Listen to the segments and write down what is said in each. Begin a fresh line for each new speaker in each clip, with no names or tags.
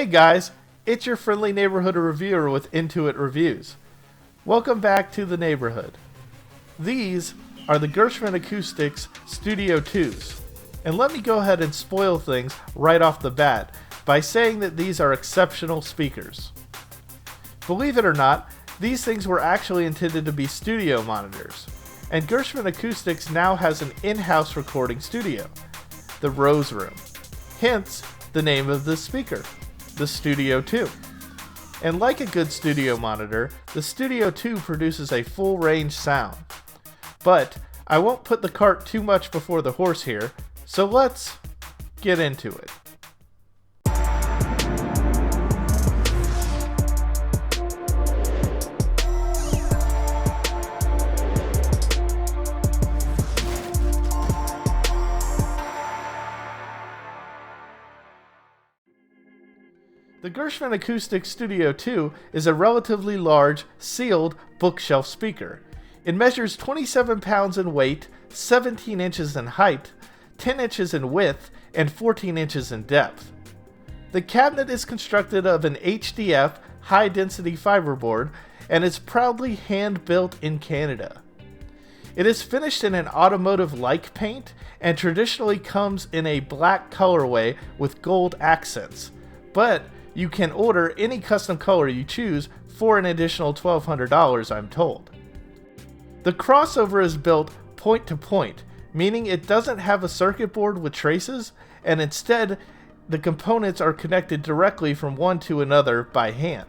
Hey guys, it's your friendly neighborhood reviewer with inToit Reviews. Welcome back to the neighborhood. These are the Gershman Acoustics Studio 2s. And let me go ahead and spoil things right off the bat by saying that these are exceptional speakers. Believe it or not, these things were actually intended to be studio monitors. And Gershman Acoustics now has an in-house recording studio, the Rose Room. Hence, the name of this speaker, the Studio 2. And like a good studio monitor, the Studio 2 produces a full range sound. But I won't put the cart too much before the horse here, so let's get into it. The Gershman Acoustics Studio 2 is a relatively large, sealed bookshelf speaker. It measures 27 pounds in weight, 17 inches in height, 10 inches in width, and 14 inches in depth. The cabinet is constructed of an HDF high-density fiberboard and is proudly hand-built in Canada. It is finished in an automotive-like paint and traditionally comes in a black colorway with gold accents, but you can order any custom color you choose for an additional $1,200, I'm told. The crossover is built point to point, meaning it doesn't have a circuit board with traces, and instead the components are connected directly from one to another by hand.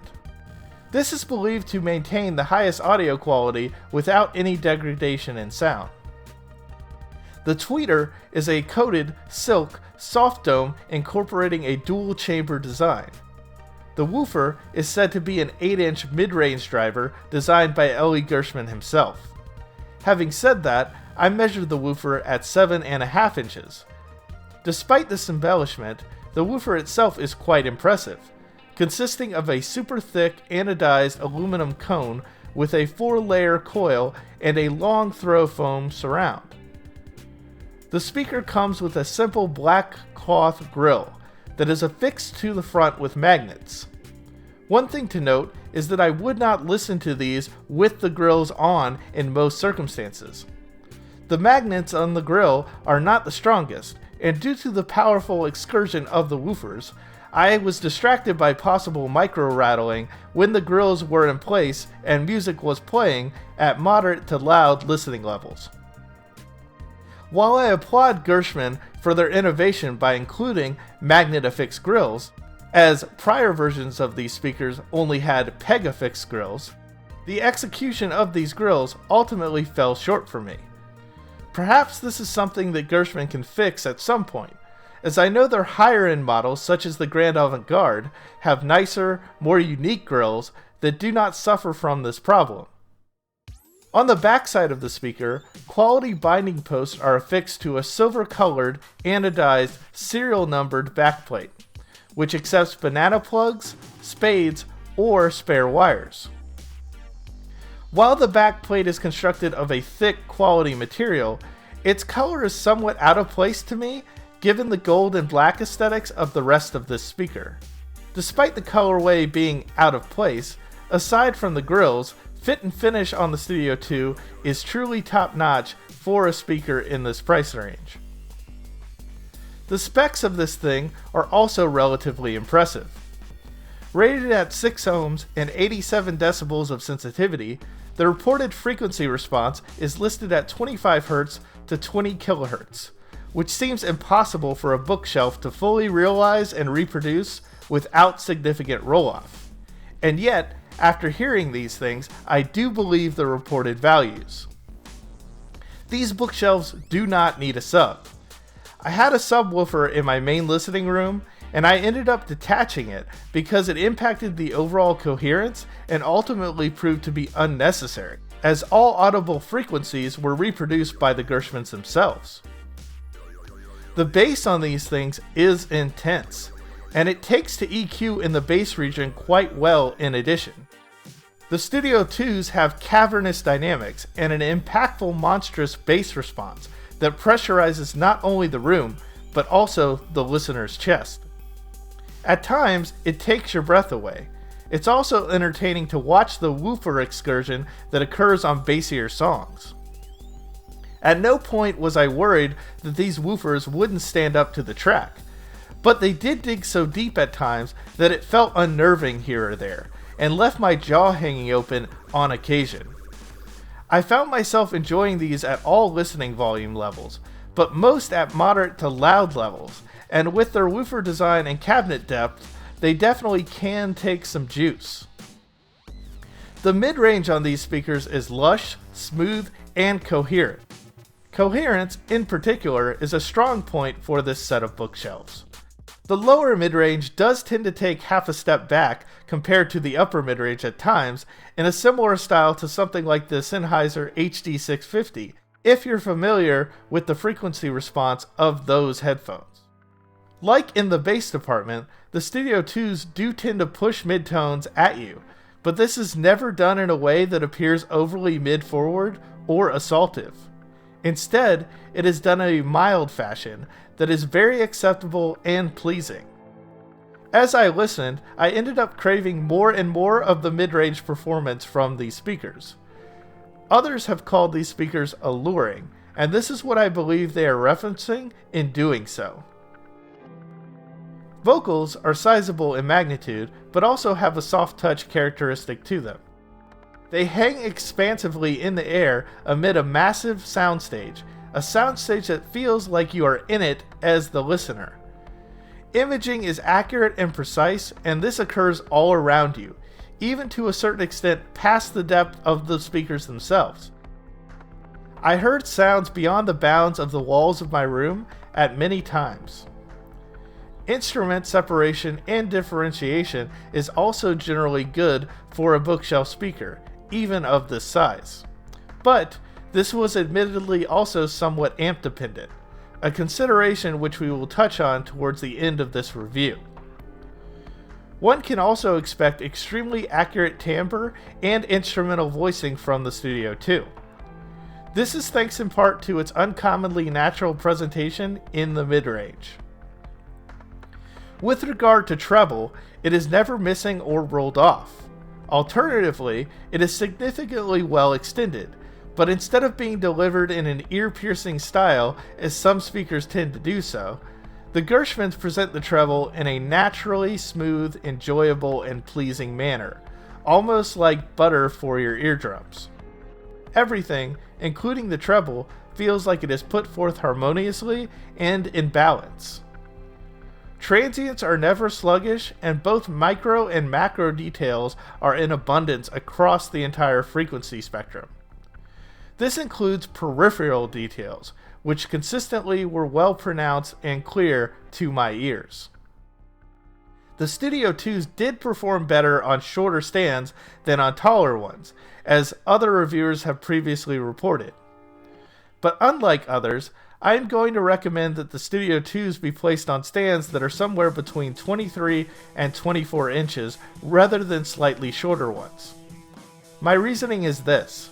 This is believed to maintain the highest audio quality without any degradation in sound. The tweeter is a coated silk soft dome incorporating a dual chamber design. The woofer is said to be an 8-inch mid-range driver designed by Ellie Gershman himself. Having said that, I measured the woofer at 7.5 inches. Despite this embellishment, the woofer itself is quite impressive, consisting of a super thick anodized aluminum cone with a 4-layer coil and a long throw foam surround. The speaker comes with a simple black cloth grille that is affixed to the front with magnets. One thing to note is that I would not listen to these with the grills on in most circumstances. The magnets on the grill are not the strongest, and due to the powerful excursion of the woofers, I was distracted by possible micro rattling when the grills were in place and music was playing at moderate to loud listening levels. While I applaud Gershman for their innovation by including magnet-affixed grills, as prior versions of these speakers only had peg-affixed grills, the execution of these grills ultimately fell short for me. Perhaps this is something that Gershman can fix at some point, as I know their higher-end models such as the Grand Avant-Garde have nicer, more unique grills that do not suffer from this problem. On the backside of the speaker, quality binding posts are affixed to a silver-colored, anodized, serial-numbered backplate, which accepts banana plugs, spades, or spare wires. While the backplate is constructed of a thick, quality material, its color is somewhat out of place to me, given the gold and black aesthetics of the rest of this speaker. Despite the colorway being out of place, aside from the grills, fit and finish on the Studio 2 is truly top-notch for a speaker in this price range. The specs of this thing are also relatively impressive. Rated at 6 ohms and 87 decibels of sensitivity, the reported frequency response is listed at 25 Hz to 20 kHz, which seems impossible for a bookshelf to fully realize and reproduce without significant roll-off. And yet, after hearing these things, I do believe the reported values. These bookshelves do not need a sub. I had a subwoofer in my main listening room, and I ended up detaching it because it impacted the overall coherence and ultimately proved to be unnecessary, as all audible frequencies were reproduced by the Gershmans themselves. The bass on these things is intense, and it takes to EQ in the bass region quite well in addition. The Studio 2s have cavernous dynamics and an impactful monstrous bass response that pressurizes not only the room, but also the listener's chest. At times, it takes your breath away. It's also entertaining to watch the woofer excursion that occurs on bassier songs. At no point was I worried that these woofers wouldn't stand up to the track, but they did dig so deep at times that it felt unnerving here or there, and left my jaw hanging open on occasion. I found myself enjoying these at all listening volume levels, but most at moderate to loud levels, and with their woofer design and cabinet depth, they definitely can take some juice. The mid-range on these speakers is lush, smooth, and coherent. Coherence, in particular, is a strong point for this set of bookshelves. The lower mid-range does tend to take half a step back compared to the upper mid-range at times, in a similar style to something like the Sennheiser HD650, if you're familiar with the frequency response of those headphones. Like in the bass department, the Studio 2s do tend to push midtones at you, but this is never done in a way that appears overly mid-forward or assaultive. Instead, it is done in a mild fashion that is very acceptable and pleasing. As I listened, I ended up craving more and more of the mid-range performance from these speakers. Others have called these speakers alluring, and this is what I believe they are referencing in doing so. Vocals are sizable in magnitude, but also have a soft touch characteristic to them. They hang expansively in the air amid a massive soundstage, a soundstage that feels like you are in it as the listener. Imaging is accurate and precise, and this occurs all around you, even to a certain extent past the depth of the speakers themselves. I heard sounds beyond the bounds of the walls of my room at many times. Instrument separation and differentiation is also generally good for a bookshelf speaker, even of this size. But this was admittedly also somewhat amp dependent, a consideration which we will touch on towards the end of this review. One can also expect extremely accurate timbre and instrumental voicing from the Studio 2. This is thanks in part to its uncommonly natural presentation in the mid-range. With regard to treble, it is never missing or rolled off. Alternatively, it is significantly well extended, but instead of being delivered in an ear-piercing style, as some speakers tend to do so, the Gershmans present the treble in a naturally smooth, enjoyable, and pleasing manner, almost like butter for your eardrums. Everything, including the treble, feels like it is put forth harmoniously and in balance. Transients are never sluggish, and both micro and macro details are in abundance across the entire frequency spectrum. This includes peripheral details, which consistently were well pronounced and clear to my ears. The Studio 2s did perform better on shorter stands than on taller ones, as other reviewers have previously reported. But unlike others, I am going to recommend that the Studio 2s be placed on stands that are somewhere between 23 and 24 inches rather than slightly shorter ones. My reasoning is this.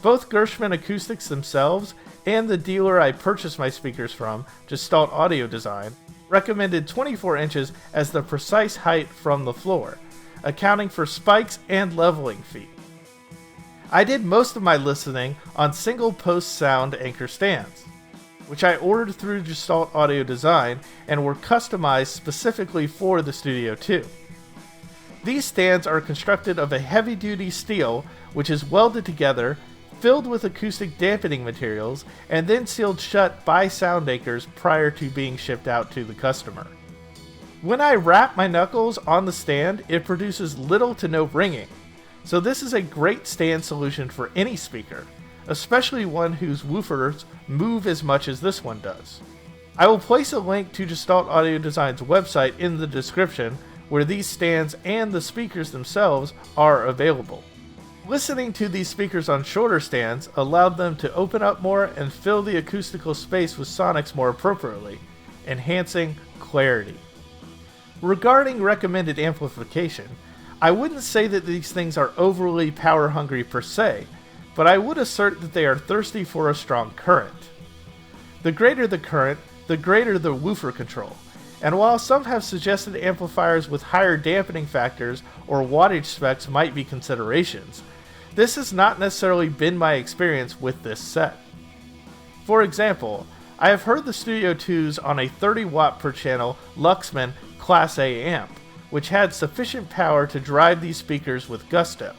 Both Gershman Acoustics themselves and the dealer I purchased my speakers from, Gestalt Audio Design, recommended 24 inches as the precise height from the floor, accounting for spikes and leveling feet. I did most of my listening on single post sound anchor stands, which I ordered through Gestalt Audio Design and were customized specifically for the Studio 2. These stands are constructed of a heavy-duty steel which is welded together, filled with acoustic dampening materials, and then sealed shut by sound anchors prior to being shipped out to the customer. When I rap my knuckles on the stand, it produces little to no ringing, so this is a great stand solution for any speaker, especially one whose woofers move as much as this one does. I will place a link to Gestalt Audio Design's website in the description, where these stands and the speakers themselves are available. Listening to these speakers on shorter stands allowed them to open up more and fill the acoustical space with sonics more appropriately, enhancing clarity. Regarding recommended amplification, I wouldn't say that these things are overly power hungry per se, but I would assert that they are thirsty for a strong current. The greater the current, the greater the woofer control, and while some have suggested amplifiers with higher dampening factors or wattage specs might be considerations, this has not necessarily been my experience with this set. For example, I have heard the Studio 2s on a 30 watt per channel Luxman Class A amp, which had sufficient power to drive these speakers with gusto.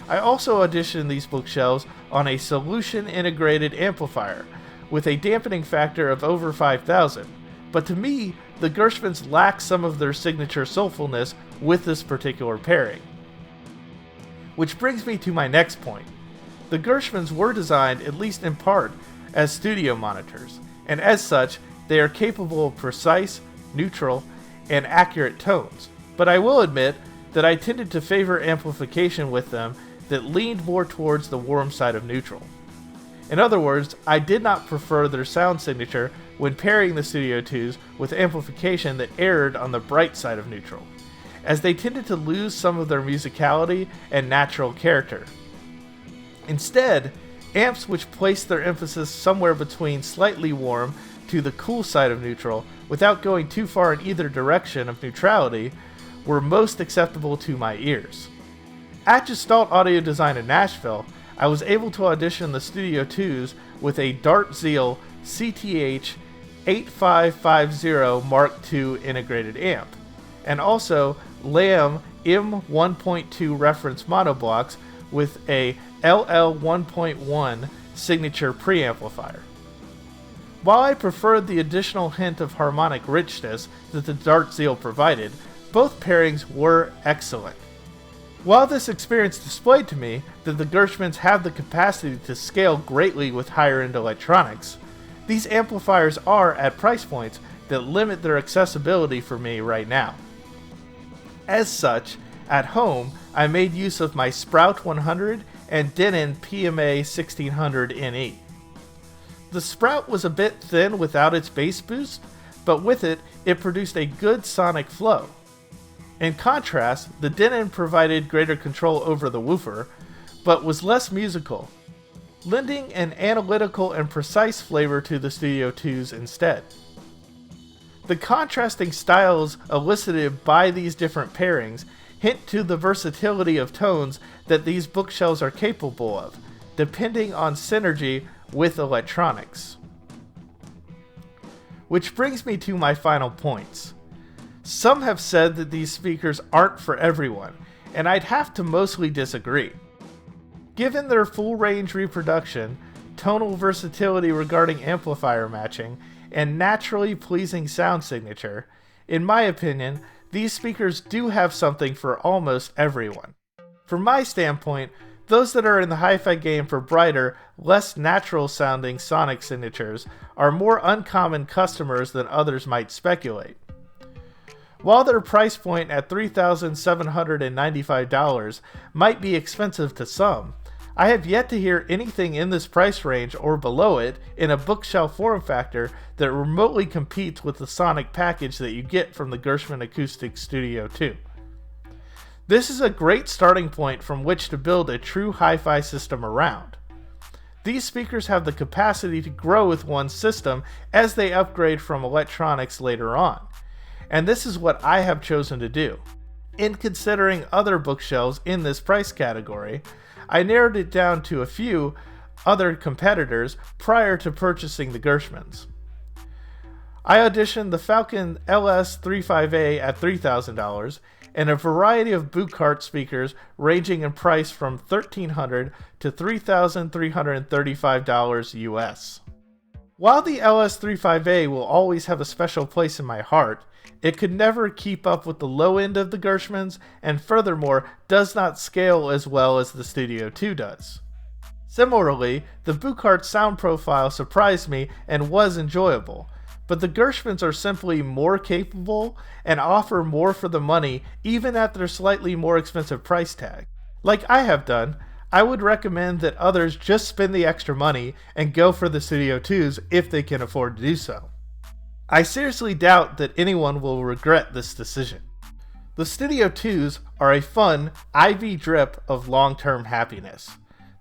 I also auditioned these bookshelves on a solution integrated amplifier with a dampening factor of over 5,000, but to me, the Gershmans lack some of their signature soulfulness with this particular pairing. Which brings me to my next point. The Gershmans were designed, at least in part, as studio monitors, and as such, they are capable of precise, neutral, and accurate tones. But I will admit that I tended to favor amplification with them that leaned more towards the warm side of neutral. In other words, I did not prefer their sound signature when pairing the Studio 2s with amplification that erred on the bright side of neutral, as they tended to lose some of their musicality and natural character. Instead, amps which placed their emphasis somewhere between slightly warm to the cool side of neutral without going too far in either direction of neutrality were most acceptable to my ears. At Gestalt Audio Design in Nashville, I was able to audition the Studio 2s with a Dart Zeal CTH 8550 Mark II integrated amp, and also Lamb M1.2 reference monoblocks with a LL 1.1 signature preamplifier. While I preferred the additional hint of harmonic richness that the Dart Zeal provided, both pairings were excellent. While this experience displayed to me that the Gershmans have the capacity to scale greatly with higher-end electronics, these amplifiers are at price points that limit their accessibility for me right now. As such, at home, I made use of my Sprout 100 and Denon PMA 1600 NE. The Sprout was a bit thin without its bass boost, but with it, it produced a good sonic flow. In contrast, the Denon provided greater control over the woofer, but was less musical, lending an analytical and precise flavor to the Studio 2s instead. The contrasting styles elicited by these different pairings hint to the versatility of tones that these bookshelves are capable of, depending on synergy with electronics. Which brings me to my final points. Some have said that these speakers aren't for everyone, and I'd have to mostly disagree. Given their full range reproduction, tonal versatility regarding amplifier matching, and naturally pleasing sound signature, in my opinion, these speakers do have something for almost everyone. From my standpoint, those that are in the hi-fi game for brighter, less natural sounding sonic signatures are more uncommon customers than others might speculate. While their price point at $3,795 might be expensive to some, I have yet to hear anything in this price range or below it in a bookshelf form factor that remotely competes with the sonic package that you get from the Gershman Acoustics Studio 2. This is a great starting point from which to build a true hi-fi system around. These speakers have the capacity to grow with one's system as they upgrade from electronics later on, and this is what I have chosen to do. In considering other bookshelves in this price category, I narrowed it down to a few other competitors prior to purchasing the Gershmans. I auditioned the Falcon LS35A at $3,000 and a variety of boot-cart speakers ranging in price from $1,300 to $3,335 US. While the LS35A will always have a special place in my heart, it could never keep up with the low end of the Gershmans, and furthermore does not scale as well as the Studio 2 does. Similarly, the boot-cart sound profile surprised me and was enjoyable, but the Gershmans are simply more capable and offer more for the money even at their slightly more expensive price tag. Like I have done, I would recommend that others just spend the extra money and go for the Studio 2s if they can afford to do so. I seriously doubt that anyone will regret this decision. The Studio 2s are a fun, IV drip of long-term happiness.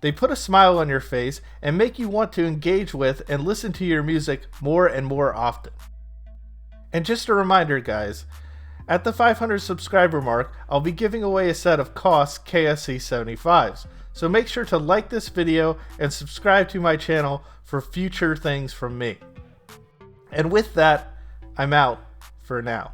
They put a smile on your face and make you want to engage with and listen to your music more and more often. And just a reminder, guys, at the 500 subscriber mark, I'll be giving away a set of KOS KSC 75s. So make sure to like this video and subscribe to my channel for future things from me. And with that, I'm out for now.